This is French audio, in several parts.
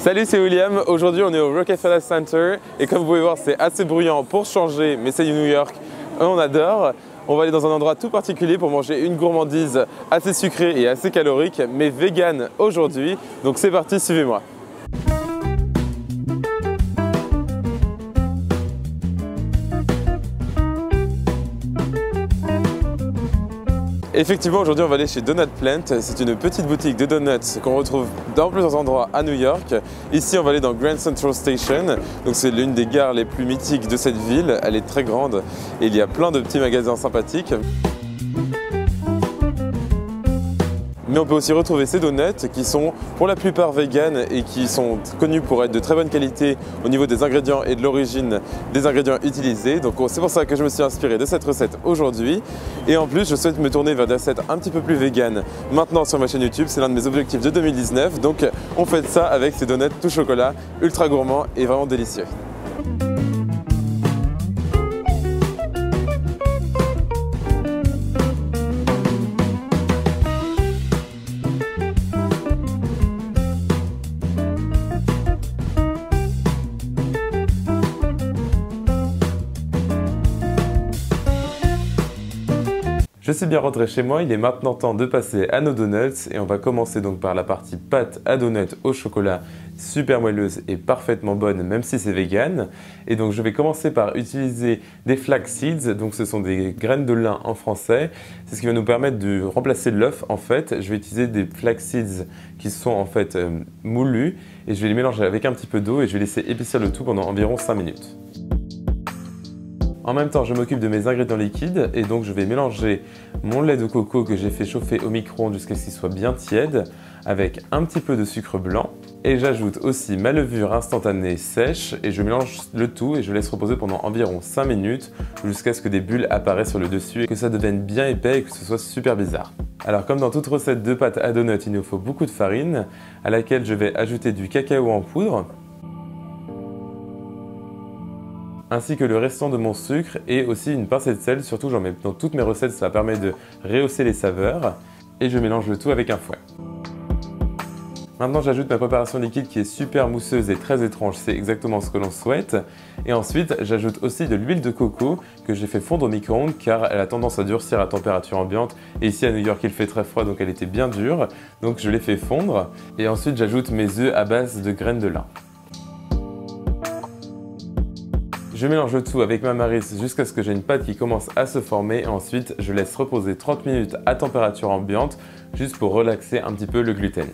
Salut, c'est William. Aujourd'hui, on est au Rockefeller Center et comme vous pouvez voir, c'est assez bruyant pour changer, mais c'est New York. On adore. On va aller dans un endroit tout particulier pour manger une gourmandise assez sucrée et assez calorique, mais vegan aujourd'hui. Donc c'est parti, suivez-moi. Effectivement, aujourd'hui on va aller chez Donut Plant. C'est une petite boutique de donuts qu'on retrouve dans plusieurs endroits à New York. Ici on va aller dans Grand Central Station. Donc c'est l'une des gares les plus mythiques de cette ville. Elle est très grande et il y a plein de petits magasins sympathiques. Mais on peut aussi retrouver ces donuts qui sont pour la plupart vegan et qui sont connus pour être de très bonne qualité au niveau des ingrédients et de l'origine des ingrédients utilisés. Donc c'est pour ça que je me suis inspiré de cette recette aujourd'hui. Et en plus, je souhaite me tourner vers des recettes un petit peu plus vegan maintenant sur ma chaîne YouTube. C'est l'un de mes objectifs de 2019. Donc on fait ça avec ces donuts tout chocolat, ultra gourmands et vraiment délicieux. Je suis bien rentré chez moi, il est maintenant temps de passer à nos donuts et on va commencer donc par la partie pâte à donuts au chocolat, super moelleuse et parfaitement bonne même si c'est vegan. Et donc je vais commencer par utiliser des flax seeds, donc ce sont des graines de lin en français. C'est ce qui va nous permettre de remplacer l'œuf en fait. Je vais utiliser des flax seeds qui sont en fait moulus et je vais les mélanger avec un petit peu d'eau et je vais laisser épaissir le tout pendant environ 5 minutes. En même temps, je m'occupe de mes ingrédients liquides et donc je vais mélanger mon lait de coco que j'ai fait chauffer au micro-ondes jusqu'à ce qu'il soit bien tiède avec un petit peu de sucre blanc et j'ajoute aussi ma levure instantanée sèche et je mélange le tout et je laisse reposer pendant environ 5 minutes jusqu'à ce que des bulles apparaissent sur le dessus et que ça devienne bien épais et que ce soit super bizarre. Alors comme dans toute recette de pâte à donuts, il nous faut beaucoup de farine à laquelle je vais ajouter du cacao en poudre ainsi que le restant de mon sucre et aussi une pincée de sel, surtout j'en mets dans toutes mes recettes, ça permet de rehausser les saveurs et je mélange le tout avec un fouet. Maintenant j'ajoute ma préparation liquide qui est super mousseuse et très étrange, c'est exactement ce que l'on souhaite. Et ensuite j'ajoute aussi de l'huile de coco que j'ai fait fondre au micro-ondes car elle a tendance à durcir à température ambiante et ici à New York il fait très froid donc elle était bien dure, donc je l'ai fait fondre et ensuite j'ajoute mes œufs à base de graines de lin. Je mélange le tout avec ma maryse jusqu'à ce que j'ai une pâte qui commence à se former et ensuite je laisse reposer 30 minutes à température ambiante juste pour relaxer un petit peu le gluten.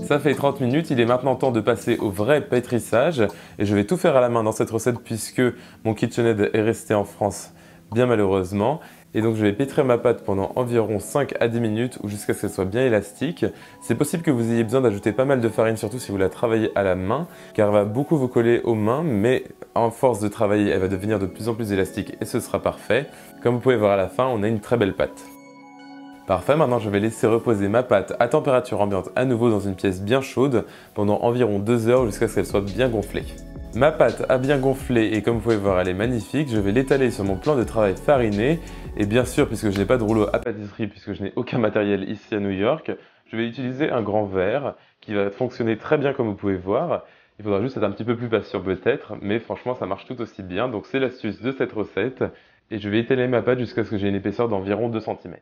Ça fait 30 minutes, il est maintenant temps de passer au vrai pétrissage et je vais tout faire à la main dans cette recette puisque mon KitchenAid est resté en France bien malheureusement. Et donc je vais pétrir ma pâte pendant environ 5 à 10 minutes ou jusqu'à ce qu'elle soit bien élastique. C'est possible que vous ayez besoin d'ajouter pas mal de farine, surtout si vous la travaillez à la main, car elle va beaucoup vous coller aux mains, mais en force de travailler, elle va devenir de plus en plus élastique et ce sera parfait. Comme vous pouvez voir à la fin, on a une très belle pâte. Parfait, maintenant je vais laisser reposer ma pâte à température ambiante à nouveau dans une pièce bien chaude pendant environ 2 heures jusqu'à ce qu'elle soit bien gonflée. Ma pâte a bien gonflé et comme vous pouvez voir elle est magnifique, je vais l'étaler sur mon plan de travail fariné et bien sûr puisque je n'ai pas de rouleau à pâtisserie, puisque je n'ai aucun matériel ici à New York, je vais utiliser un grand verre qui va fonctionner très bien comme vous pouvez voir. Il faudra juste être un petit peu plus patient peut-être, mais franchement ça marche tout aussi bien, donc c'est l'astuce de cette recette et je vais étaler ma pâte jusqu'à ce que j'ai une épaisseur d'environ 2 cm.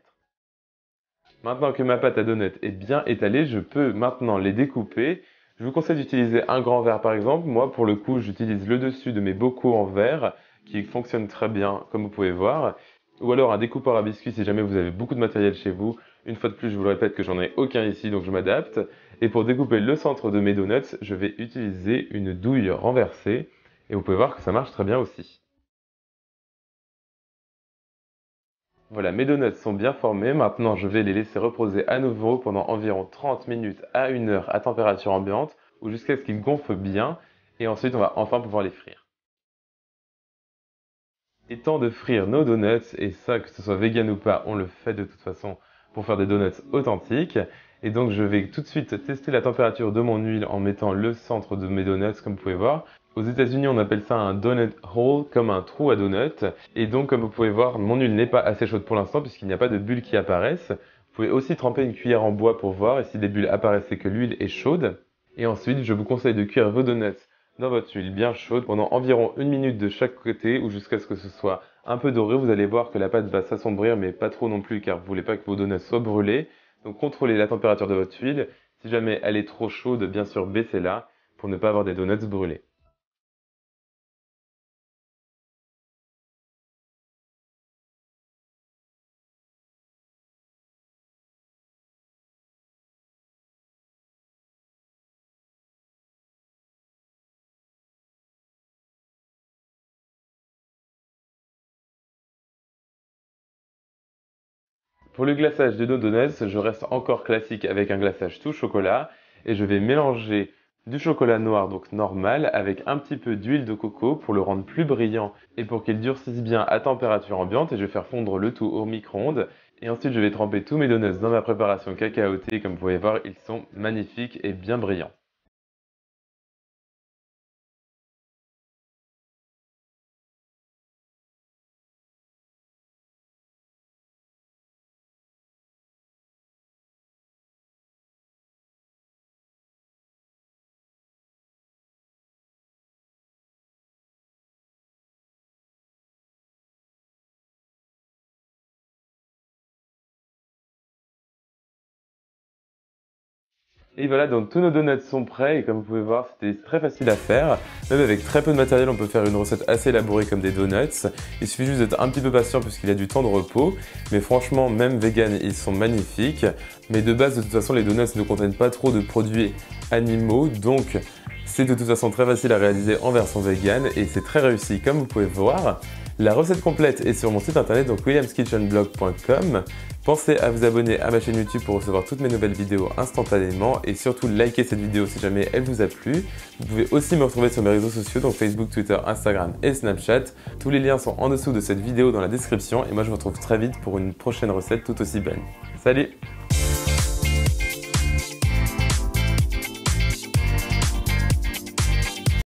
Maintenant que ma pâte à donuts est bien étalée, je peux maintenant les découper. Je vous conseille d'utiliser un grand verre par exemple. Moi pour le coup j'utilise le dessus de mes bocaux en verre qui fonctionne très bien comme vous pouvez voir. Ou alors un découpeur à biscuits si jamais vous avez beaucoup de matériel chez vous. Une fois de plus je vous le répète que j'en ai aucun ici donc je m'adapte. Et pour découper le centre de mes donuts, je vais utiliser une douille renversée. Et vous pouvez voir que ça marche très bien aussi. Voilà, mes donuts sont bien formés. Maintenant, je vais les laisser reposer à nouveau pendant environ 30 minutes à 1 heure à température ambiante ou jusqu'à ce qu'ils gonflent bien. Et ensuite, on va enfin pouvoir les frire. Et temps de frire nos donuts, et ça, que ce soit vegan ou pas, on le fait de toute façon pour faire des donuts authentiques. Et donc, je vais tout de suite tester la température de mon huile en mettant le centre de mes donuts, comme vous pouvez voir. Aux États-Unis, on appelle ça un donut hole, comme un trou à donut. Et donc, comme vous pouvez voir, mon huile n'est pas assez chaude pour l'instant puisqu'il n'y a pas de bulles qui apparaissent. Vous pouvez aussi tremper une cuillère en bois pour voir, et si des bulles apparaissent, c'est que l'huile est chaude. Et ensuite, je vous conseille de cuire vos donuts dans votre huile bien chaude pendant environ 1 minute de chaque côté ou jusqu'à ce que ce soit un peu doré. Vous allez voir que la pâte va s'assombrir, mais pas trop non plus car vous ne voulez pas que vos donuts soient brûlés. Donc, contrôlez la température de votre huile. Si jamais elle est trop chaude, bien sûr, baissez-la pour ne pas avoir des donuts brûlés. Pour le glaçage de nos donuts, je reste encore classique avec un glaçage tout chocolat et je vais mélanger du chocolat noir, donc normal, avec un petit peu d'huile de coco pour le rendre plus brillant et pour qu'il durcisse bien à température ambiante, et je vais faire fondre le tout au micro-ondes. Et ensuite, je vais tremper tous mes donuts dans ma préparation cacaotée. Comme vous pouvez voir, ils sont magnifiques et bien brillants. Et voilà, donc tous nos donuts sont prêts et comme vous pouvez voir, c'était très facile à faire. Même avec très peu de matériel, on peut faire une recette assez élaborée comme des donuts. Il suffit juste d'être un petit peu patient puisqu'il y a du temps de repos. Mais franchement, même vegan, ils sont magnifiques. Mais de base, de toute façon, les donuts ne contiennent pas trop de produits animaux. Donc, c'est de toute façon très facile à réaliser en version vegan et c'est très réussi comme vous pouvez voir. La recette complète est sur mon site internet, donc williamskitchenblog.com. Pensez à vous abonner à ma chaîne YouTube pour recevoir toutes mes nouvelles vidéos instantanément et surtout likez cette vidéo si jamais elle vous a plu. Vous pouvez aussi me retrouver sur mes réseaux sociaux, donc Facebook, Twitter, Instagram et Snapchat. Tous les liens sont en dessous de cette vidéo dans la description et moi je vous retrouve très vite pour une prochaine recette tout aussi bonne. Salut!